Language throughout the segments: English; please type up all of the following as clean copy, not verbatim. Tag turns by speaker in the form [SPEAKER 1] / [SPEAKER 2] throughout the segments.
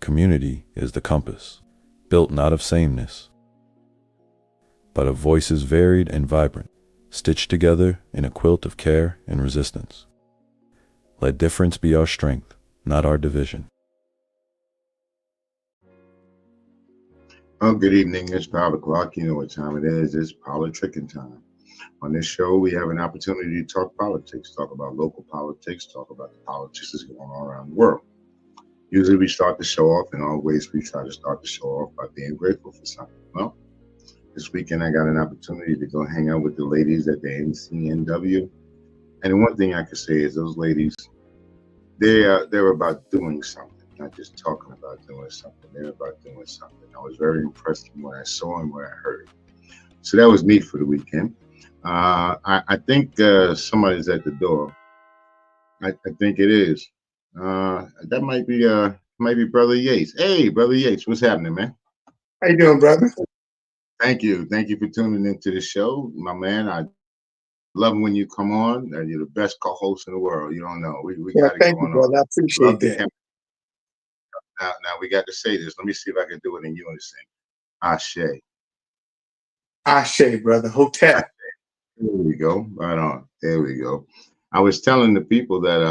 [SPEAKER 1] community is the compass, built not of sameness, but of voices varied and vibrant, stitched together in a quilt of care and resistance. Let difference be our strength, not our division.
[SPEAKER 2] Well, good evening. It's 5 o'clock. You know what time it is. It's politicking time. On this show, we have an opportunity to talk politics, talk about local politics, talk about the politics that's going on around the world. Usually we start the show off, and always we try to start the show off by being grateful for something. Well, this weekend I got an opportunity to go hang out with the ladies at the NCNW. And the one thing I can say is those ladies, they're about doing something, not just talking about doing something. They're about doing something. I was very impressed from what I saw and what I heard. So that was me for the weekend. I think somebody's at the door. I think it is. That might be Brother Yates. Hey, Brother Yates, what's happening, man?
[SPEAKER 3] How you doing, brother?
[SPEAKER 2] Thank you for tuning into the show, my man. I love when you come on. You're the best co-host in the world. You don't know. We got it
[SPEAKER 3] thank
[SPEAKER 2] going
[SPEAKER 3] you, brother.
[SPEAKER 2] on.
[SPEAKER 3] I appreciate that.
[SPEAKER 2] Now we got to say this. Let me see if I can do it in unison. Ashe.
[SPEAKER 3] Ashe, brother. Hotel.
[SPEAKER 2] There we go. Right on. There we go. I was telling the people that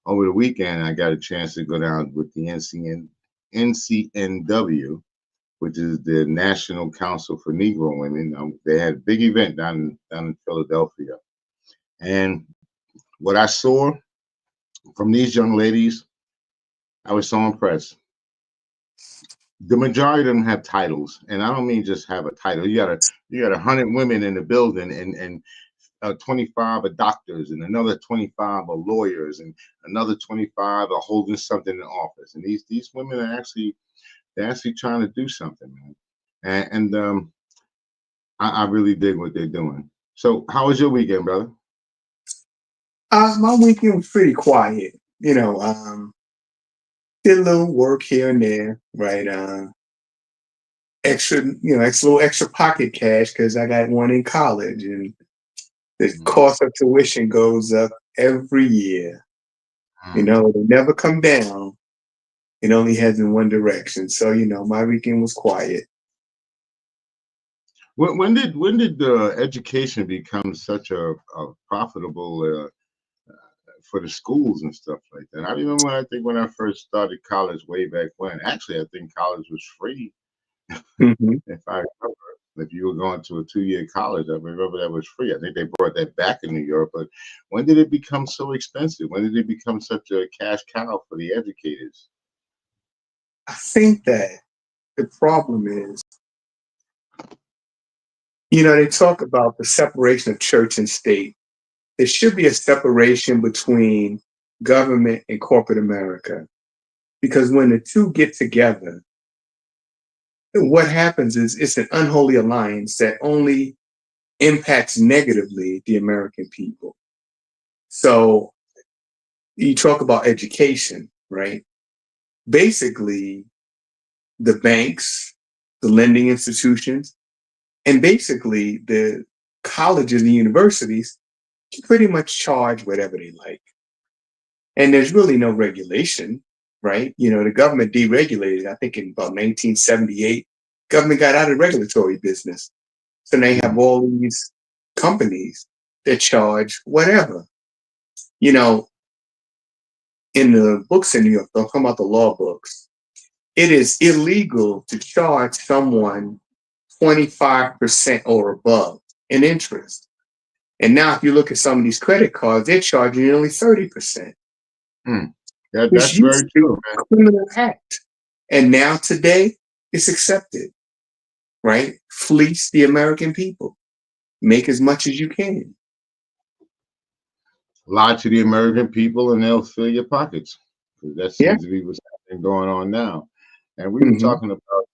[SPEAKER 2] over the weekend I got a chance to go down with the NCNW, which is the National Council for Negro Women. They had a big event down in Philadelphia. And what I saw from these young ladies, I was so impressed. The majority of them have titles, and I don't mean just have a title. You got 100 women in the building, and 25 are doctors, and another 25 are lawyers, and another 25 are holding something in office. And these women are actually trying to do something, man. And I really dig what they're doing. So, how was your weekend, brother?
[SPEAKER 3] My weekend was pretty quiet. Did a little work here and there, right? Extra pocket cash because I got one in college, and the cost of tuition goes up every year. They never come down. It only heads in one direction. So, my weekend was quiet.
[SPEAKER 2] When did education become such a profitable for the schools and stuff like that? I remember when I first started college way back when. Actually, I think college was free.
[SPEAKER 3] Mm-hmm.
[SPEAKER 2] If I remember, if you were going to a 2-year college, I remember that was free. I think they brought that back in New York. But when did it become so expensive? When did it become such a cash cow for the educators?
[SPEAKER 3] I think that the problem is, they talk about the separation of church and state. There should be a separation between government and corporate America, because when the two get together, what happens is it's an unholy alliance that only impacts negatively the American people. So you talk about education, right? Basically, the banks, the lending institutions, and basically the colleges and universities can pretty much charge whatever they like. And there's really no regulation, right? The government deregulated, I think in about 1978, government got out of regulatory business. So they have all these companies that charge whatever. In the books in New York, they'll come out the law books. It is illegal to charge someone 25% or above in interest. And now if you look at some of these credit cards, they're charging you only 30%.
[SPEAKER 2] That's very true, man.
[SPEAKER 3] Criminal act. And now today, it's accepted, right? Fleece the American people. Make as much as you can.
[SPEAKER 2] Lie to the American people and they'll fill your pockets. That seems to be what's going on now. And we were talking about,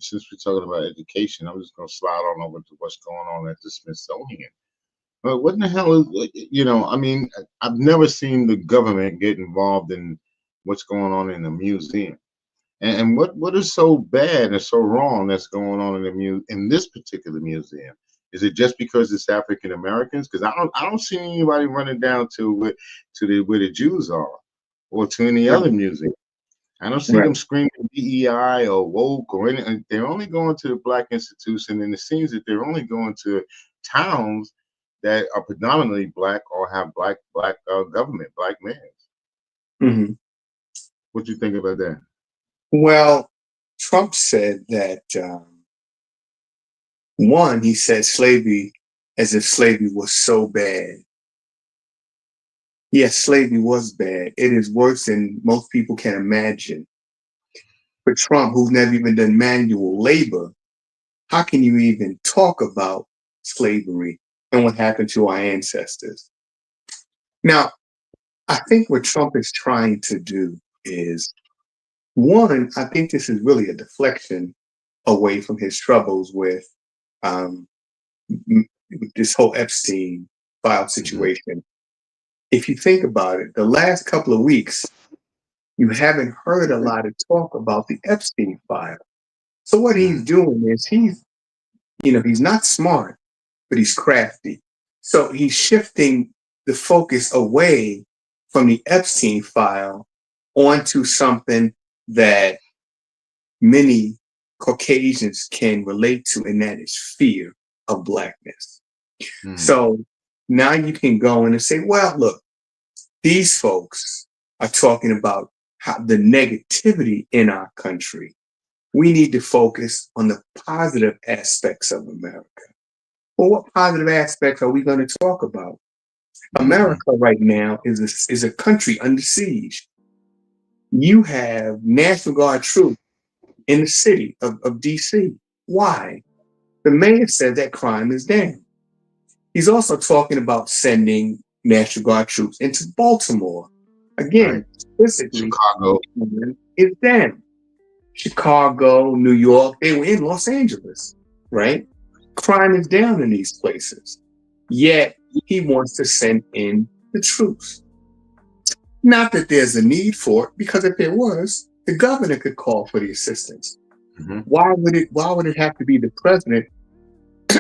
[SPEAKER 2] since we're talking about education, I'm just going to slide on over to what's going on at the Smithsonian. But what in the hell is, I've never seen the government get involved in what's going on in the museum. And what is so bad and so wrong that's going on in this particular museum? Is it just because it's African Americans? Because I don't see anybody running down to where the Jews are, or to any other museum. I don't see
[SPEAKER 3] Right.
[SPEAKER 2] them screaming DEI or woke or anything. They're only going to the black institution, and it seems that they're only going to towns that are predominantly black or have black government, black mayors.
[SPEAKER 3] Hmm.
[SPEAKER 2] What you think about that?
[SPEAKER 3] Well, Trump said that one, he said slavery as if slavery was so bad. Yes, slavery was bad. It is worse than most people can imagine. For Trump, who's never even done manual labor, how can you even talk about slavery and what happened to our ancestors? Now, I think what Trump is trying to do is, one, I think this is really a deflection away from his troubles with um, this whole Epstein file
[SPEAKER 2] Hmm.
[SPEAKER 3] situation. If you think about it, the last couple of weeks, you haven't heard a lot of talk about the Epstein file. So what he's doing is he's not smart, but he's crafty. So he's shifting the focus away from the Epstein file onto something that many Caucasians can relate to, and that is fear of blackness.
[SPEAKER 2] Hmm.
[SPEAKER 3] So now you can go in and say, well, look, these folks are talking about how the negativity in our country. We need to focus on the positive aspects of America. Well, what positive aspects are we going to talk about?
[SPEAKER 2] Hmm.
[SPEAKER 3] America right now is a country under siege. You have National Guard troops in the city of DC. Why? The mayor said that crime is down. He's also talking about sending National Guard troops into Baltimore.
[SPEAKER 2] Right.
[SPEAKER 3] Again, specifically,
[SPEAKER 2] Chicago.
[SPEAKER 3] is down. Chicago, New York, they were in Los Angeles, right? Crime is down in these places. Yet he wants to send in the troops. Not that there's a need for it, because if there was, the governor could call for the assistance.
[SPEAKER 2] Hmm.
[SPEAKER 3] Why would it have to be the president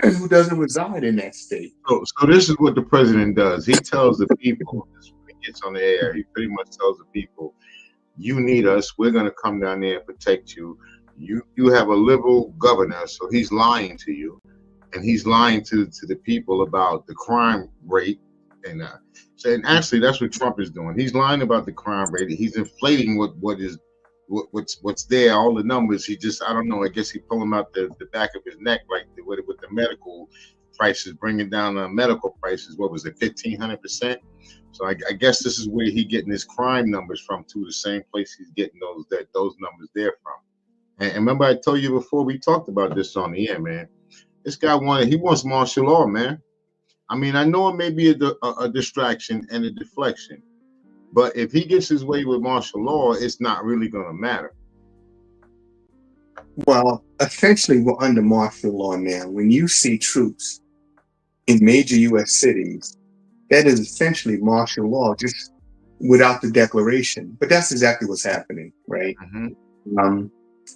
[SPEAKER 3] who doesn't reside in that state?
[SPEAKER 2] So this is what the president does. He tells the people, this when he gets on the air, he pretty much tells the people, you need us. We're going to come down there and protect you. You have a liberal governor, so he's lying to you, and he's lying to the people about the crime rate. And and actually, that's what Trump is doing. He's lying about the crime rate. He's inflating what's there, all the numbers. He just, I don't know. I guess he pull them out the back of his neck, like with the medical prices, bringing down the medical prices. What was it, 1,500%? So I guess this is where he getting his crime numbers from too. The same place he's getting those numbers there from. And remember, I told you before we talked about this on the air, man. This guy wants martial law, man. I mean, I know it may be a distraction and a deflection, but if he gets his way with martial law, it's not really going to matter.
[SPEAKER 3] Well, essentially, we're under martial law now. When you see troops in major U.S. cities, that is essentially martial law, just without the declaration. But that's exactly what's happening, right?
[SPEAKER 2] Hmm.
[SPEAKER 3] Um,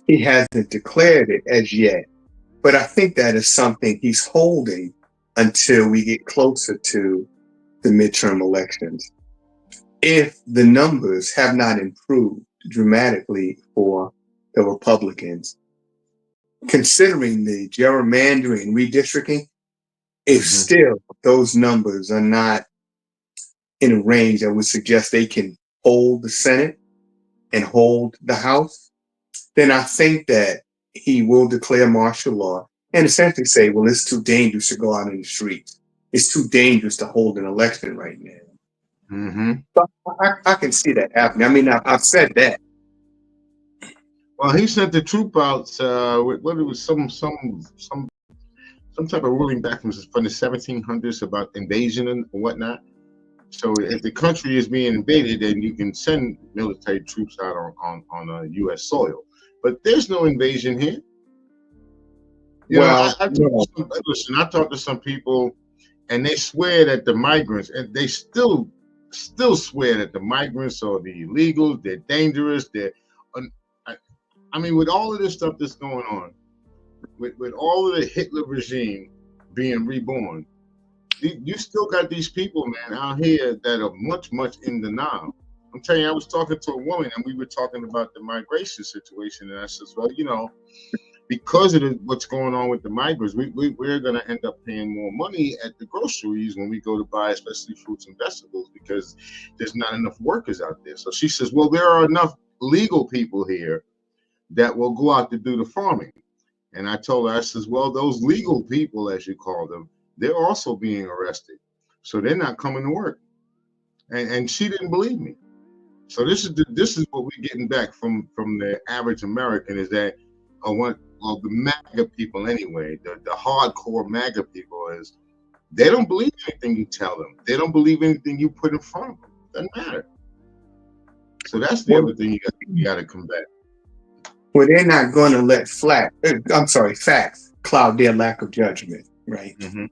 [SPEAKER 3] he hasn't declared it as yet, but I think that is something he's holding until we get closer to the midterm elections. If the numbers have not improved dramatically for the Republicans, considering the gerrymandering and redistricting, if
[SPEAKER 2] Hmm.
[SPEAKER 3] still those numbers are not in a range that would suggest they can hold the Senate and hold the House, then I think that he will declare martial law and essentially say, well, it's too dangerous to go out in the streets. It's too dangerous to hold an election right now.
[SPEAKER 2] Hmm.
[SPEAKER 3] But I can see that happening. I mean, I've said that.
[SPEAKER 2] Well, he sent the troop out. What it was some type of ruling back from the 1700s about invasion and whatnot. So if the country is being invaded, then you can send military troops out on U.S. soil. But there's no invasion here. You know,
[SPEAKER 3] Well,
[SPEAKER 2] listen, I talked to some people, and they swear that the migrants, and they still swear that the migrants or the illegals, they're dangerous. I I mean, with all of this stuff that's going on, with all of the Hitler regime being reborn, you still got these people, man, out here that are much in denial. I'm telling you, I was talking to a woman and we were talking about the migration situation. And I said, well, because of what's going on with the migrants, we're going to end up paying more money at the groceries when we go to buy, especially fruits and vegetables, because there's not enough workers out there. So she says, well, there are enough legal people here that will go out to do the farming. And I told her, I says, well, those legal people, as you call them, they're also being arrested. So they're not coming to work. And she didn't believe me. So this is what we're getting back from the average American, is that the MAGA people anyway, the hardcore MAGA people, is they don't believe anything you tell them. They don't believe anything you put in front of them. Doesn't matter. So that's the other thing you got to combat.
[SPEAKER 3] Well, they're not going to let facts cloud their lack of judgment, right?
[SPEAKER 2] Mm-hmm.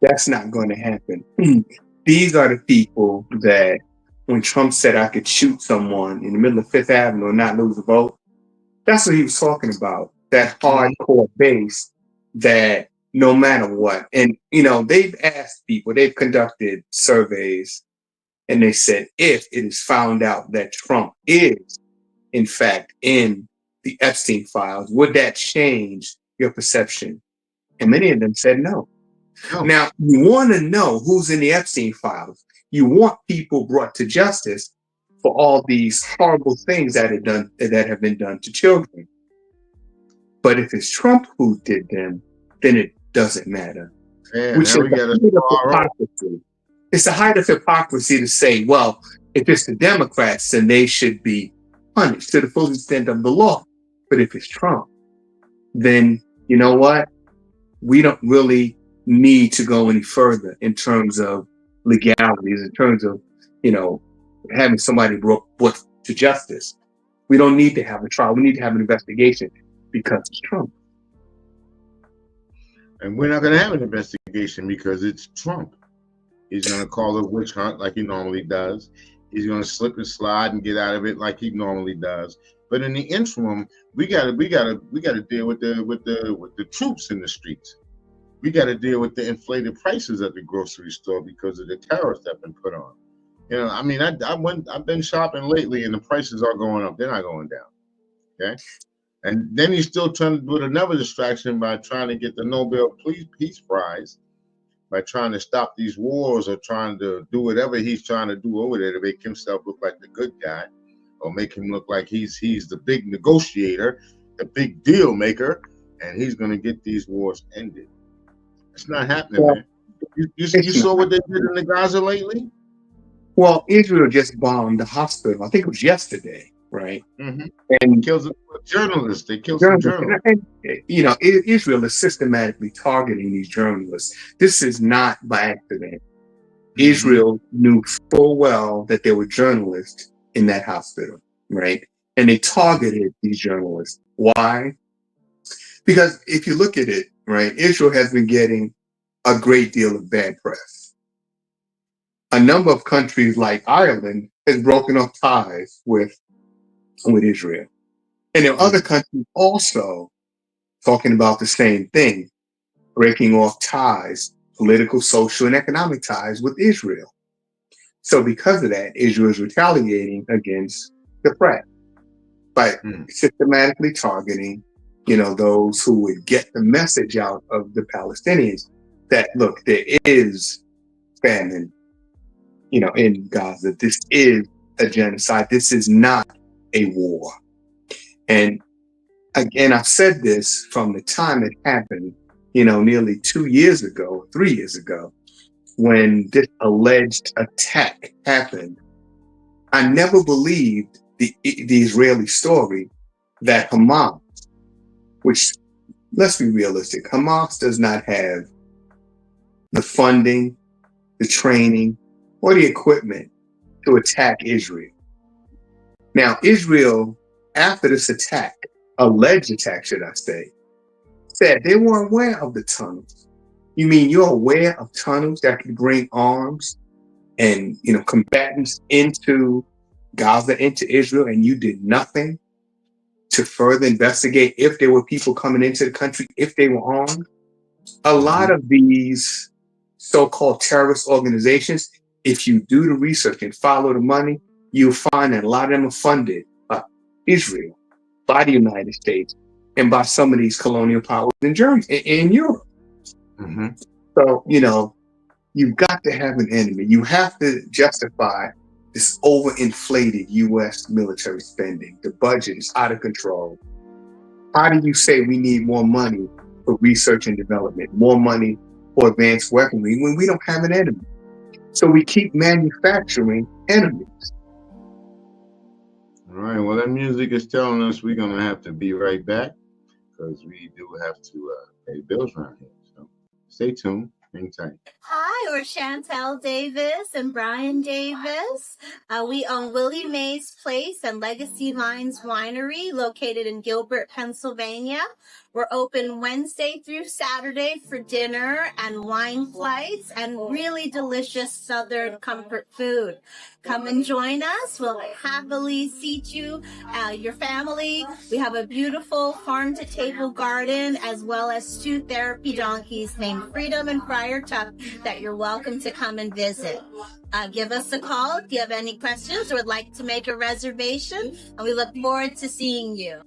[SPEAKER 3] That's not going to happen. These are the people that when Trump said I could shoot someone in the middle of Fifth Avenue and not lose a vote, that's what he was talking about. That hardcore base that no matter what. And, they've asked people, they've conducted surveys, and they said, if it is found out that Trump is, in fact, in the Epstein files, would that change your perception? And many of them said no. Now, you want to know who's in the Epstein files. You want people brought to justice for all these horrible things that have been done to children. But if it's Trump who did them, then it doesn't matter.
[SPEAKER 2] Yeah, which is the height of
[SPEAKER 3] hypocrisy. It's the height of hypocrisy to say, well, if it's the Democrats, then they should be punished to the full extent of the law. But if it's Trump, then you know what? We don't really need to go any further in terms of legalities, in terms of, having somebody brought to justice. We don't need to have a trial. We need to have an investigation because it's Trump.
[SPEAKER 2] And we're not going to have an investigation because it's Trump. He's going to call it a witch hunt like he normally does. He's going to slip and slide and get out of it like he normally does. But in the interim, we got to deal with the troops in the streets. We got to deal with the inflated prices at the grocery store because of the tariffs that have been put on. I've been shopping lately and the prices are going up. They're not going down. Okay. And then he's still trying to do another distraction by trying to get the Nobel Peace Prize, by trying to stop these wars or trying to do whatever he's trying to do over there to make himself look like the good guy, or make him look like he's the big negotiator, the big deal maker, and he's going to get these wars ended. It's not happening, man. You saw what they did in the Gaza lately?
[SPEAKER 3] Well, Israel just bombed the hospital. I think it was yesterday, right?
[SPEAKER 2] Mm-hmm.
[SPEAKER 3] And
[SPEAKER 2] killed some journalists. They killed some journalists.
[SPEAKER 3] And, Israel is systematically targeting these journalists. This is not by accident. Mm-hmm. Israel knew full well that there were journalists in that hospital, right? And they targeted these journalists. Why? Because if you look at it, right, Israel has been getting a great deal of bad press. A number of countries like Ireland has broken off ties with Israel. And there are other countries also talking about the same thing, breaking off ties, political, social, and economic ties with Israel. So because of that, Israel is retaliating against the threat by systematically targeting, those who would get the message out of the Palestinians that, look, there is famine, in Gaza. This is a genocide. This is not a war. And again, I've said this from the time it happened, nearly 2 years ago, 3 years ago, when this alleged attack happened. I never believed the Israeli story that Hamas, which, let's be realistic, Hamas does not have the funding, the training, or the equipment to attack Israel. Now, Israel, after this attack, alleged attack, should I say, said they were aware of the tunnels. You mean you're aware of tunnels that can bring arms and, combatants into Gaza, into Israel, and you did nothing to further investigate if there were people coming into the country, if they were armed? A lot of these so-called terrorist organizations, if you do the research and follow the money, you'll find that a lot of them are funded by Israel, by the United States, and by some of these colonial powers in Germany, in Europe.
[SPEAKER 2] Mm-hmm.
[SPEAKER 3] So, you've got to have an enemy. You have to justify this overinflated U.S. military spending. The budget is out of control. How do you say we need more money for research and development, more money for advanced weaponry when we don't have an enemy? So we keep manufacturing enemies.
[SPEAKER 2] All right. Well, that music is telling us we're going to have to be right back because we do have to pay bills around here. So stay tuned. Hang tight.
[SPEAKER 4] Hi, we're Chantel Davis and Brian Davis. We own Willie Mays Place and Legacy Vines Winery, located in Gilbert, Pennsylvania. We're open Wednesday through Saturday for dinner and wine flights and really delicious Southern comfort food. Come and join us. We'll happily seat you, your family. We have a beautiful farm-to-table garden as well as 2 therapy donkeys named Freedom and Friar Tuck that you're welcome to come and visit. Give us a call if you have any questions or would like to make a reservation, and we look forward to seeing you.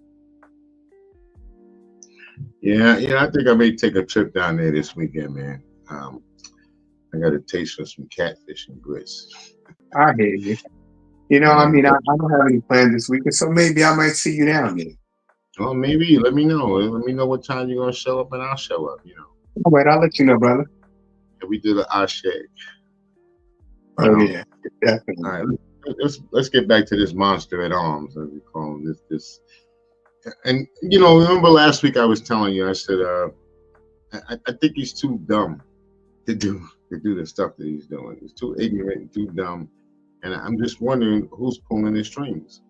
[SPEAKER 2] Yeah, I think I may take a trip down there this weekend, man. I got a taste for some catfish and grits.
[SPEAKER 3] I hear you. I don't have any plans this weekend, so maybe I might see you down there.
[SPEAKER 2] Well, maybe. Let me know. Let me know what time you're going to show up, and I'll show up,
[SPEAKER 3] All right, I'll let you know, brother.
[SPEAKER 2] And we did an Ashe.
[SPEAKER 3] Oh, yeah, definitely.
[SPEAKER 2] All right, let's get back to this monster at arms, as we call him. This. And, remember last week I was telling you, I said, I think he's too dumb to do the stuff that he's doing. He's too ignorant and too dumb. And I'm just wondering who's pulling the strings.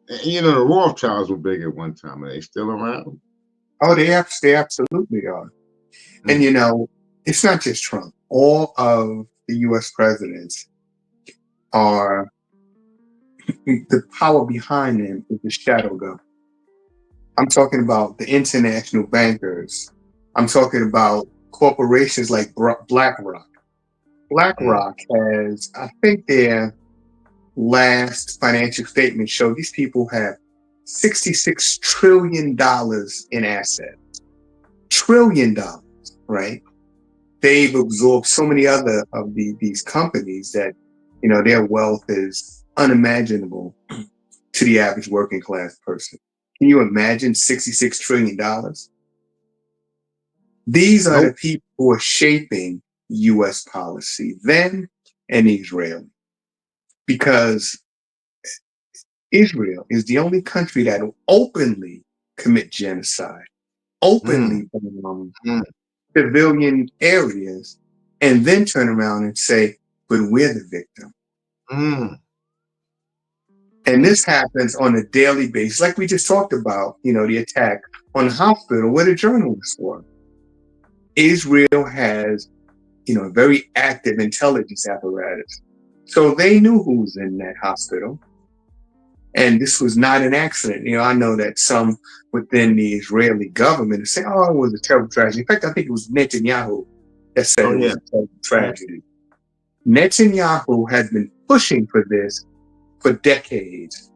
[SPEAKER 2] And, the Rothschilds were big at one time. Are they still around?
[SPEAKER 3] Oh, they absolutely are. And, it's not just Trump. All of the U.S. presidents are, the power behind them is the shadow government. I'm talking about the international bankers. I'm talking about corporations like BlackRock. BlackRock has, I think their last financial statement showed these people have $66 trillion in assets. $1 trillion, right? They've absorbed so many other of these companies that, their wealth is unimaginable to the average working class person. Can you imagine $66 trillion? These are the people who are shaping U.S. policy, them and Israel. Because Israel is the only country that will openly commit genocide, openly bomb civilian areas, and then turn around and say, but we're the victim. And this happens on a daily basis, like we just talked about, the attack on the hospital where the journalists were. Israel has, a very active intelligence apparatus. So they knew who was in that hospital. And this was not an accident. I know that some within the Israeli government say, oh, it was a terrible tragedy. In fact, I think it was Netanyahu that said it was a terrible tragedy. Netanyahu has been pushing for this for decades,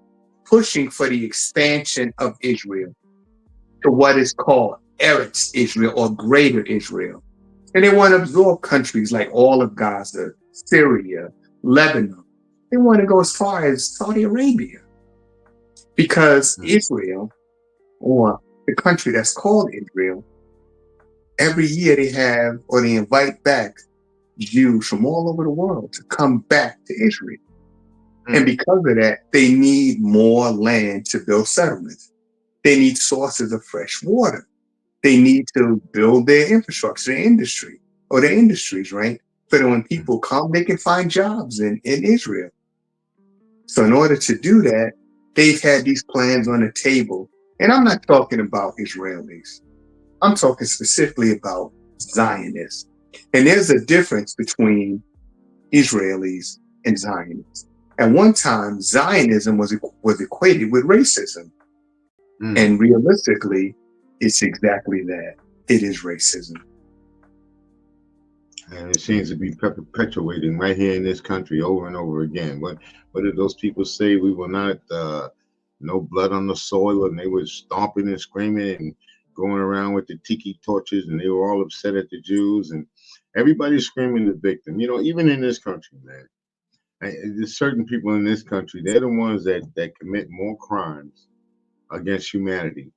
[SPEAKER 3] pushing for the expansion of Israel to what is called Eretz Israel or Greater Israel. And they want to absorb countries like all of Gaza, Syria, Lebanon. They want to go as far as Saudi Arabia because Israel, or the country that's called Israel, every year they invite back Jews from all over the world to come back to Israel. And because of that, they need more land to build settlements. They need sources of fresh water. They need to build their infrastructure, their industries, right? So that when people come, they can find jobs in Israel. So in order to do that, they've had these plans on the table. And I'm not talking about Israelis. I'm talking specifically about Zionists. And there's a difference between Israelis and Zionists. At one time, Zionism was equated with racism. And realistically, it's exactly that. It is racism.
[SPEAKER 2] And it seems to be perpetuating right here in this country over and over again. What did those people say? We will not, no blood on the soil, and they were stomping and screaming and going around with the tiki torches, and they were all upset at the Jews, and everybody's screaming the victim. You know, even in this country, man, there's certain people in this country. They're the ones that commit more crimes against humanity,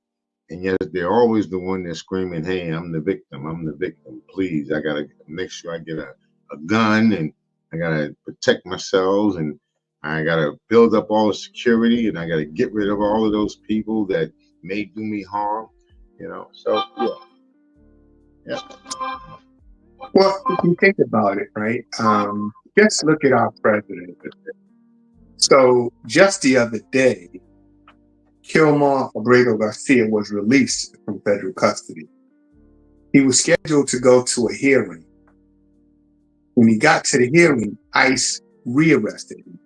[SPEAKER 2] and yet they're always the one that's screaming, "Hey, I'm the victim. I'm the victim. Please, I gotta make sure I get a gun, and I gotta protect myself, and I gotta build up all the security, and I gotta get rid of all of those people that may do me harm." You know, so yeah.
[SPEAKER 3] Well, if you think about it, right? Just look at our president. So just the other day, Kilmar Abrego Garcia was released from federal custody. He was scheduled to go to a hearing. When he got to the hearing, ICE rearrested him.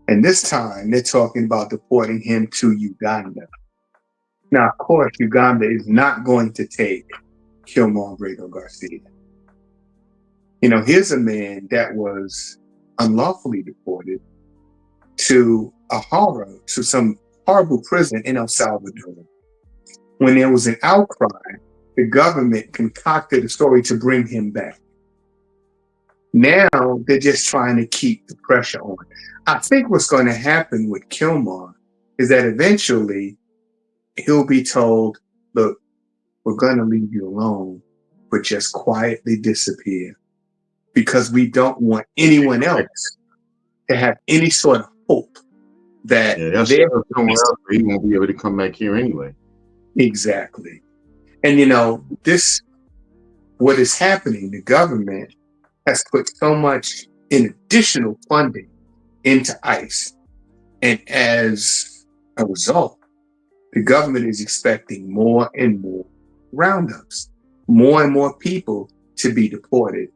[SPEAKER 3] And this time, they're talking about deporting him to Uganda. Now, of course, Uganda is not going to take Kilmar Abrego Garcia. You know, here's a man that was unlawfully deported to some horrible prison in El Salvador. When there was an outcry, the government concocted a story to bring him back. Now they're just trying to keep the pressure on. I think what's going to happen with Kilmar is that eventually he'll be told, look, we're going to leave you alone, but just quietly disappear, because we don't want anyone else to have any sort of hope that
[SPEAKER 2] somewhere else, he won't be able to come back here anyway.
[SPEAKER 3] Exactly. And you know, what is happening, the government has put so much in additional funding into ICE. And as a result, the government is expecting more and more roundups, more and more people to be deported.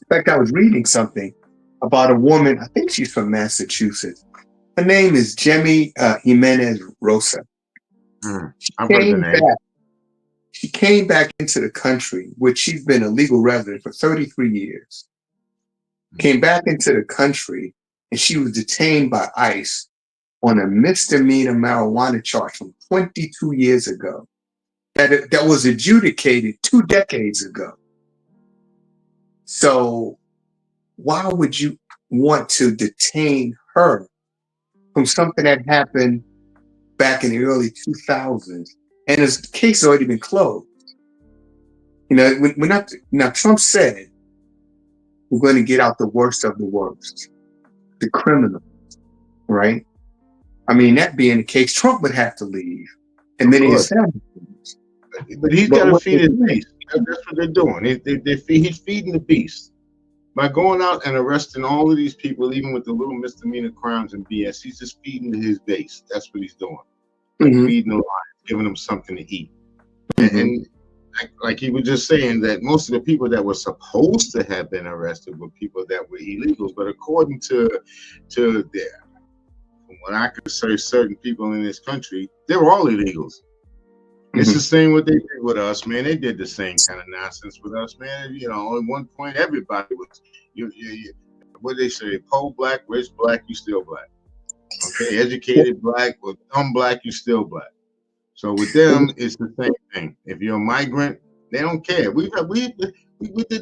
[SPEAKER 3] In fact, I was reading something about a woman, I think she's from Massachusetts. Her name is Jemmy Jimenez Rosa. She came back into the country, which she's been a legal resident for 33 years. Came back into the country, and she was detained by ICE on a misdemeanor marijuana charge from 22 years ago that was adjudicated 2 decades ago. So why would you want to detain her from something that happened back in the early 2000s? And his case has already been closed. You know, now Trump said we're going to get out the worst of the worst, the criminals, right? I mean, that being the case, Trump would have to leave, and many of his family members.
[SPEAKER 2] But he's got to feed his beast. That's what they're doing. He's feeding the beast by going out and arresting all of these people, even with the little misdemeanor crimes and BS. He's just feeding his base. That's what he's doing. Feeding the lions, giving them something to eat. And like he was just saying, that most of the people that were supposed to have been arrested were people that were illegals. But according to from what I could say, certain people in this country, they were all illegals. It's the same what they did with us, man. They did the same kind of nonsense with us, man. You know, at one point, everybody was, what they say, poor black, rich black, you still black. Okay, educated black, or dumb black, you still black. So with them, it's the same thing. If you're a migrant, they don't care. We did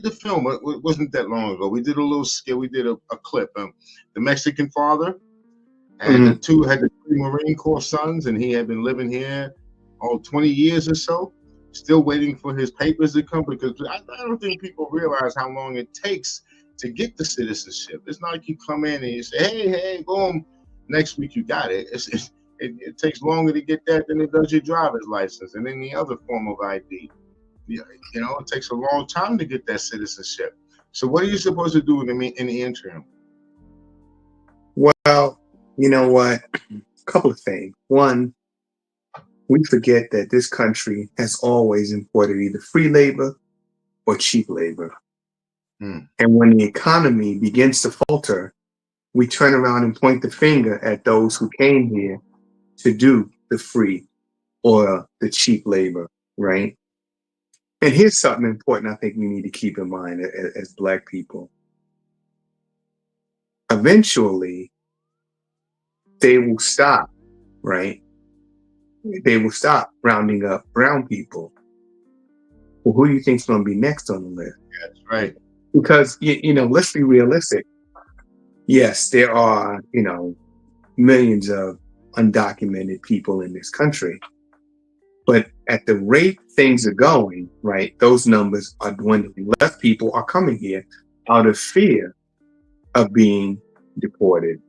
[SPEAKER 2] the film. It wasn't that long ago. We did a little skit. We did a clip. The Mexican father and the 3 Marine Corps sons, and he had been living here 20 years or so, still waiting for his papers to come, because I don't think people realize how long it takes to get the citizenship. It's not like you come in and you say, hey, boom, next week you got it. It takes longer to get that than it does your driver's license and any other form of ID. You know, it takes a long time to get that citizenship. So what are you supposed to do in the interim?
[SPEAKER 3] Well, you know what? A couple of things. One, we forget that this country has always imported either free labor or cheap labor. And when the economy begins to falter, we turn around and point the finger at those who came here to do the free or the cheap labor, right? And here's something important I think we need to keep in mind as Black people. Eventually, they will stop, right? They will stop rounding up brown people. Well, who do you think's going to be next on the list?
[SPEAKER 2] That's right.
[SPEAKER 3] Because, let's be realistic. Yes, there are, millions of undocumented people in this country. But at the rate things are going, right, those numbers are dwindling. Less people are coming here out of fear of being deported.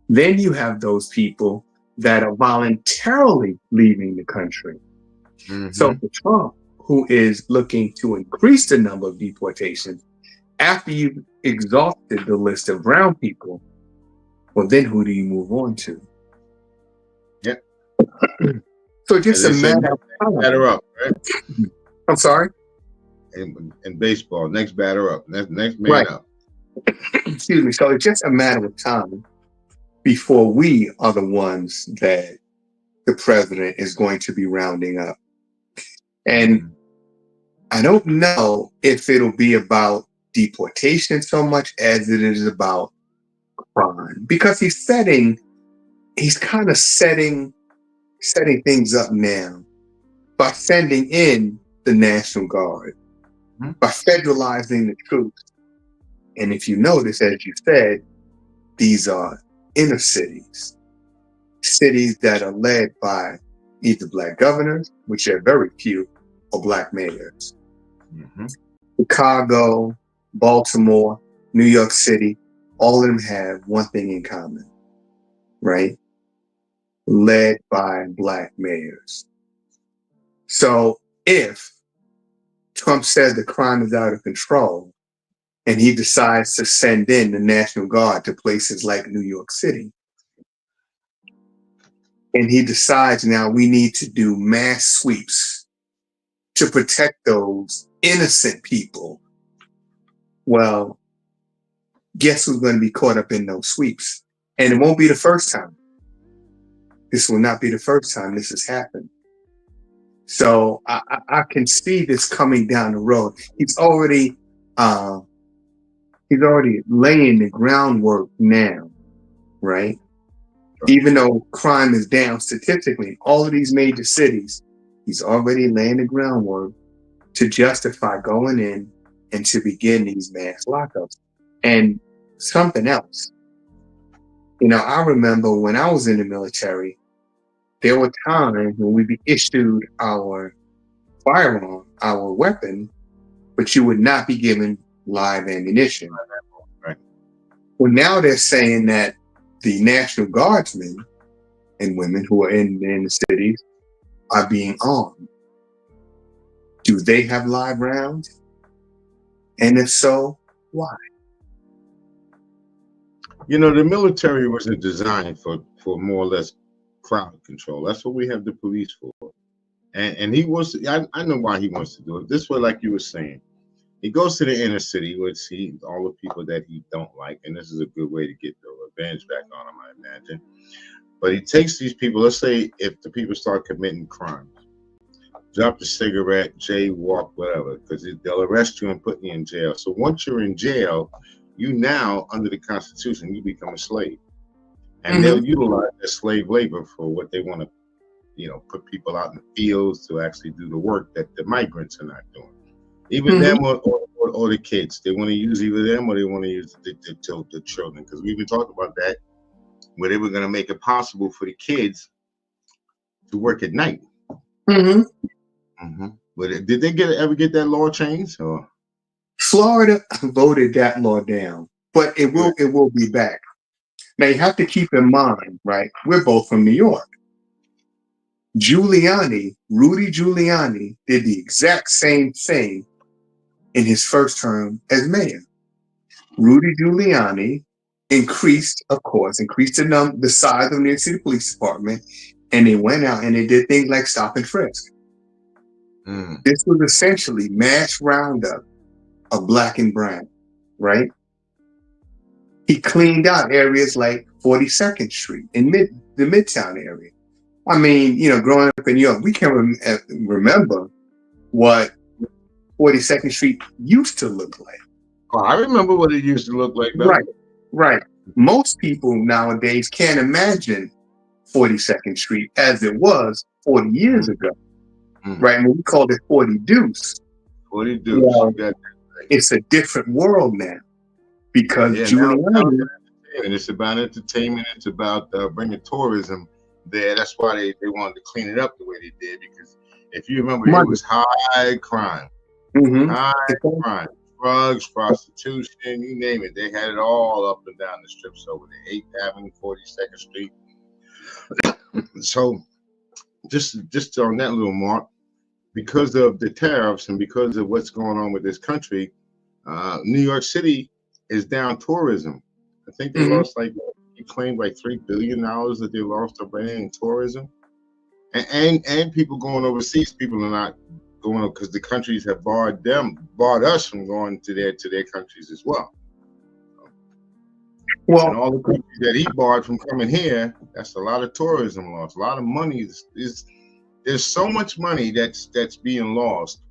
[SPEAKER 3] Then you have those people that are voluntarily leaving the country.
[SPEAKER 2] Mm-hmm.
[SPEAKER 3] So for Trump, who is looking to increase the number of deportations, after you've exhausted the list of brown people, well, then who do you move on to?
[SPEAKER 2] Yeah.
[SPEAKER 3] So just a matter of time.
[SPEAKER 2] Batter up, right?
[SPEAKER 3] I'm sorry?
[SPEAKER 2] In baseball, next batter up, next man
[SPEAKER 3] right.
[SPEAKER 2] up.
[SPEAKER 3] Excuse me. So it's just a matter of time before we are the ones that the president is going to be rounding up. And I don't know if it'll be about deportation so much as it is about crime, because he's kind of setting things up now by sending in the National Guard, by federalizing the troops. And if you notice, as you said, these are inner cities that are led by either Black governors, which are very few, or Black mayors.
[SPEAKER 2] Mm-hmm.
[SPEAKER 3] Chicago, Baltimore, New York City, all of them have one thing in common, right? Led by Black mayors. So if Trump says the crime is out of control and he decides to send in the National Guard to places like New York City, and he decides now we need to do mass sweeps to protect those innocent people, well, guess who's going to be caught up in those sweeps? And it won't be the first time. This will not be the first time this has happened. So I can see this coming down the road. He's already laying the groundwork now, right? Even though crime is down statistically in all of these major cities, he's already laying the groundwork to justify going in and to begin these mass lockups. And something else, I remember when I was in the military, there were times when we'd be issued our firearm, our weapon, but you would not be given live ammunition.
[SPEAKER 2] Right.
[SPEAKER 3] Well, now they're saying that the National Guardsmen and women who are in the cities are being armed. Do they have live rounds? And if so, why?
[SPEAKER 2] The military wasn't designed for more or less crowd control. That's what we have the police for. And he wants to, I know why he wants to do it. This way, like you were saying, he goes to the inner city where he all the people that he don't like, and this is a good way to get the revenge back on him, I imagine. But he takes these people, let's say if the people start committing crimes, drop the cigarette, jaywalk, whatever, because they'll arrest you and put you in jail. So once you're in jail, you now, under the Constitution, you become a slave. And they'll utilize that slave labor for what they want to, put people out in the fields to actually do the work that the migrants are not doing. Even them or the kids. They want to use either them or they want to use the children. Because we even talked about that, where they were going to make it possible for the kids to work at night. But did they ever get that law changed? Or?
[SPEAKER 3] Florida voted that law down, but it will be back. Now you have to keep in mind, right? We're both from New York. Rudy Giuliani, did the exact same thing in his first term as mayor. Rudy Giuliani increased the size of the New York City Police Department, and they went out and they did things like stop and frisk. This was essentially mass roundup of Black and brown, right? He cleaned out areas like 42nd Street in the Midtown area. I mean, growing up in New York, we can remember what 42nd Street used to look like.
[SPEAKER 2] Oh, I remember what it used to look like, though.
[SPEAKER 3] Right, right. Most people nowadays can't imagine 42nd Street as it was 40 years ago, right? And we called it 40 Deuce.
[SPEAKER 2] 40 Deuce.
[SPEAKER 3] Well, it's a different world now because Giuliani.
[SPEAKER 2] And it's about entertainment. It's about bringing tourism there. That's why they wanted to clean it up the way they did. Because if you remember, it was high crime. High crime. Drugs, prostitution, you name it. They had it all up and down the strips over the 8th Avenue, 42nd Street. So just on that little mark, because of the tariffs and because of what's going on with this country, New York City is down tourism. I think they lost he claimed like $3 billion that they lost already in tourism. And people going overseas, people are not going because the countries have barred us from going to their countries as well. Well, and all the countries that he barred from coming here, that's a lot of tourism loss, a lot of money. There's so much money that's being lost,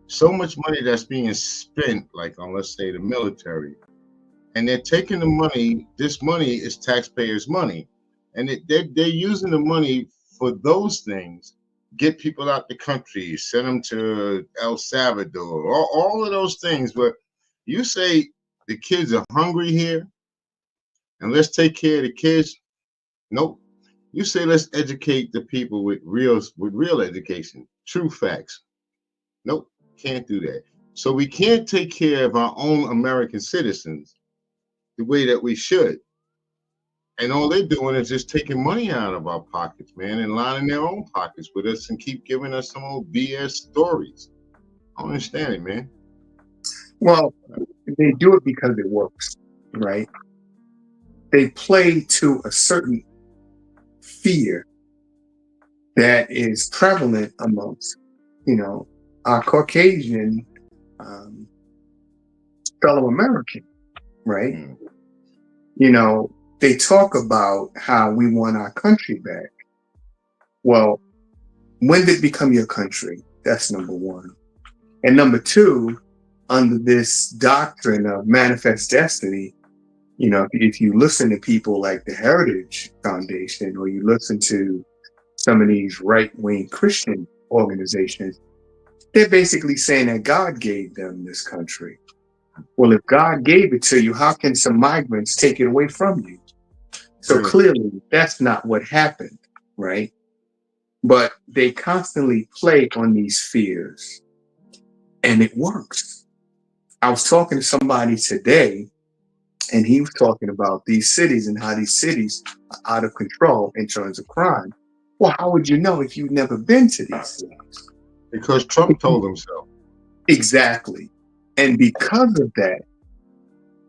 [SPEAKER 2] so much money that's being spent, like on, let's say, the military, and they're taking the money. This money is taxpayers' money, and they're using the money for those things. Get people out the country, send them to El Salvador, all of those things. But you say the kids are hungry here, and let's take care of the kids. Nope. You say let's educate the people with real education, true facts. Nope, can't do that. So we can't take care of our own American citizens the way that we should. And all they're doing is just taking money out of our pockets, man, and lining their own pockets with us and keep giving us some old BS stories. I don't understand it, man.
[SPEAKER 3] Well, they do it because it works, right? They play to a certain fear that is prevalent amongst, our Caucasian fellow American, right? They talk about how we want our country back. Well, when did it become your country? That's number one. And number two, under this doctrine of manifest destiny, if you listen to people like the Heritage Foundation, or you listen to some of these right-wing Christian organizations, they're basically saying that God gave them this country. Well, if God gave it to you, how can some migrants take it away from you? So clearly, that's not what happened, right? But they constantly play on these fears, and it works. I was talking to somebody today, and he was talking about these cities and how these cities are out of control in terms of crime. Well, how would you know if you've never been to these cities?
[SPEAKER 2] Because Trump told them so.
[SPEAKER 3] Exactly. And because of that,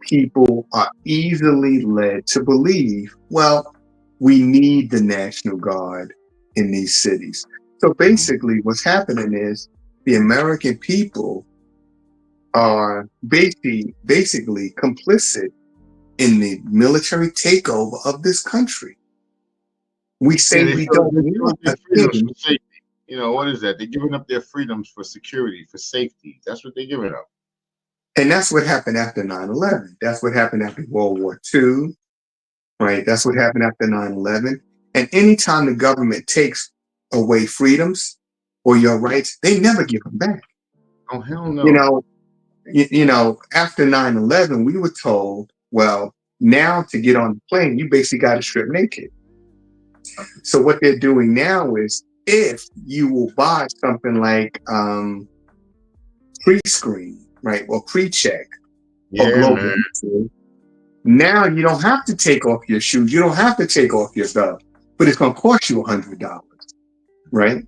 [SPEAKER 3] people are easily led to believe, well, we need the National Guard in these cities. So basically what's happening is the American people are basically complicit in the military takeover of this country. We say we don't want a king.
[SPEAKER 2] What is that? They're giving up their freedoms for security, for safety. That's what they're giving up.
[SPEAKER 3] And that's what happened after 9/11. That's what happened after World War II, right? That's what happened after 9/11. And anytime the government takes away freedoms or your rights, they never give them back.
[SPEAKER 2] Oh, hell no.
[SPEAKER 3] After 9/11, we were told, well, now to get on the plane, you basically got to strip naked. So what they're doing now is, if you will buy something like pre-screen, right, or pre-check, or global, now you don't have to take off your shoes, you don't have to take off your belt, but it's going to cost you $100, right?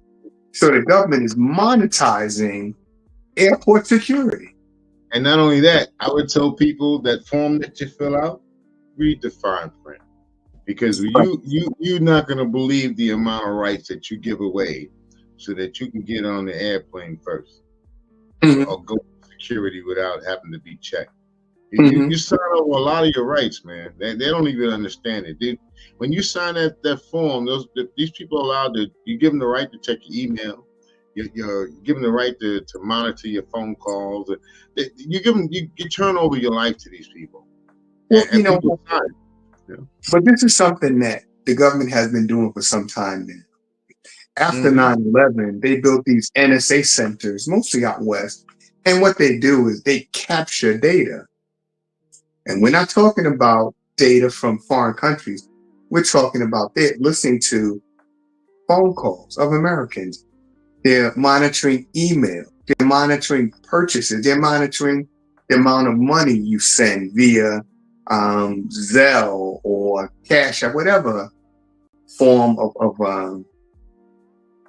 [SPEAKER 3] So the government is monetizing airport security.
[SPEAKER 2] And not only that, I would tell people that form that you fill out, read the fine print, because you're not going to believe the amount of rights that you give away so that you can get on the airplane first, or go to security without having to be checked. You sign over a lot of your rights, man. They don't even understand it. When you sign that form, these people are allowed to. You give them the right to check your email. You're given the right to monitor your phone calls. You turn over your life to these people,
[SPEAKER 3] Well,
[SPEAKER 2] and people sign. Yeah.
[SPEAKER 3] but this is something that the government has been doing for some time now. After 9/11, they built these NSA centers, mostly out west. And what they do is they capture data. And we're not talking about data from foreign countries. We're talking about they're listening to phone calls of Americans. They're monitoring email. They're monitoring purchases. They're monitoring the amount of money you send via Zelle or Cash App, whatever form of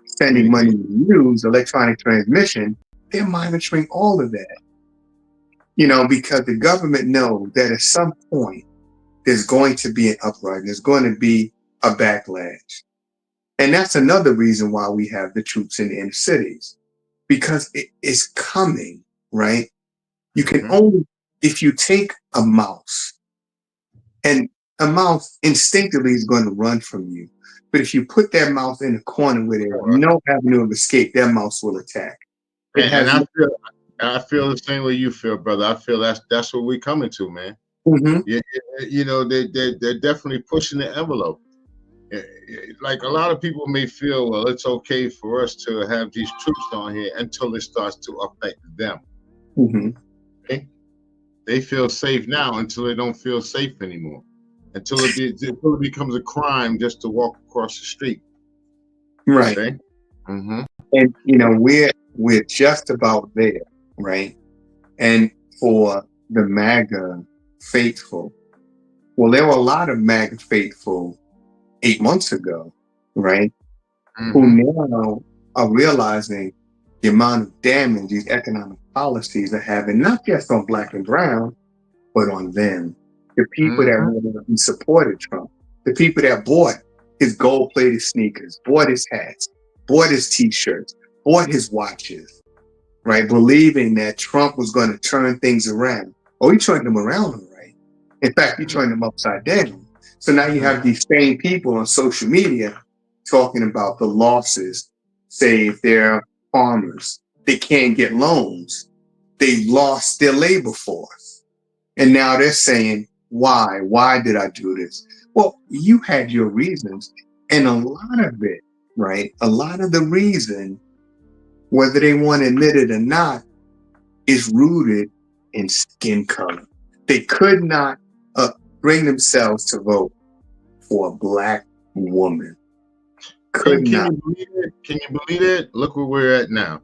[SPEAKER 3] sending money you use, electronic transmission. They're monitoring all of that. Because the government knows that at some point there's going to be an uprising. There's going to be a backlash. And that's another reason why we have the troops in the inner cities, because it is coming, right? You can only, if you take a mouse, and a mouse instinctively is going to run from you. But if you put that mouse in a corner where there's no avenue of escape, that mouse will attack.
[SPEAKER 2] I feel the same way you feel, brother. I feel that's what we're coming to, man. Yeah, they're definitely pushing the envelope. Like a lot of people may feel, well, it's okay for us to have these troops on here until it starts to affect them. Okay? They feel safe now until they don't feel safe anymore. Until it becomes a crime just to walk across the street.
[SPEAKER 3] Right.
[SPEAKER 2] Okay?
[SPEAKER 3] And we're just about there, right? And for the MAGA faithful, well, there were a lot of MAGA faithful 8 months ago, right? Who now are realizing the amount of damage these economic policies are having, not just on Black and brown, but on them. The people that supported Trump, the people that bought his gold-plated sneakers, bought his hats, bought his t-shirts, bought his watches, right? Believing that Trump was going to turn things around. Oh, he turned them around, all right. In fact, he turned them upside down. So now you have these same people on social media talking about the losses. Say if they're farmers, they can't get loans. They lost their labor force. And now they're saying, why? Why did I do this? Well, you had your reasons. And a lot of it, right? A lot of the reason, whether they want to admit it or not, is rooted in skin color. They could not bring themselves to vote for a Black woman.
[SPEAKER 2] Can you believe it? Can you believe it? Look where we're at now.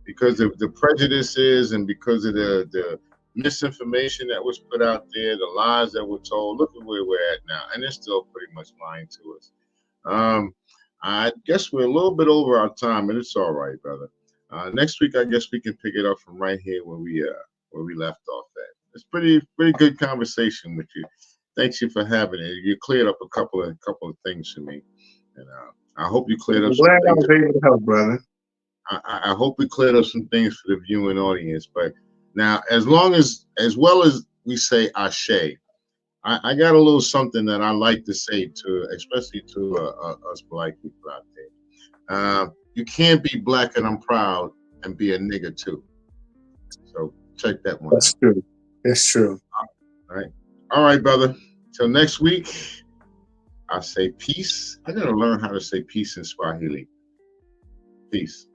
[SPEAKER 2] Because of the prejudices and because of the misinformation that was put out there, the lies that were told, look at where we're at now. And they're still pretty much lying to us. I guess we're a little bit over our time, but it's all right, brother. Next week, I guess we can pick it up from right here where we left off at. It's pretty good conversation with you. Thanks you for having it. You cleared up a couple of things for me, and I hope you cleared up.
[SPEAKER 3] I'm glad I was able to help, brother.
[SPEAKER 2] I hope we cleared up some things for the viewing audience. But now, as well as we say ashe, I got a little something that I like to say especially to us Black people out there. You can't be Black and I'm proud and be a nigga too. So check that one.
[SPEAKER 3] That's true. That's true.
[SPEAKER 2] All right, brother. Till next week, I say peace. I gotta learn how to say peace in Swahili. Peace.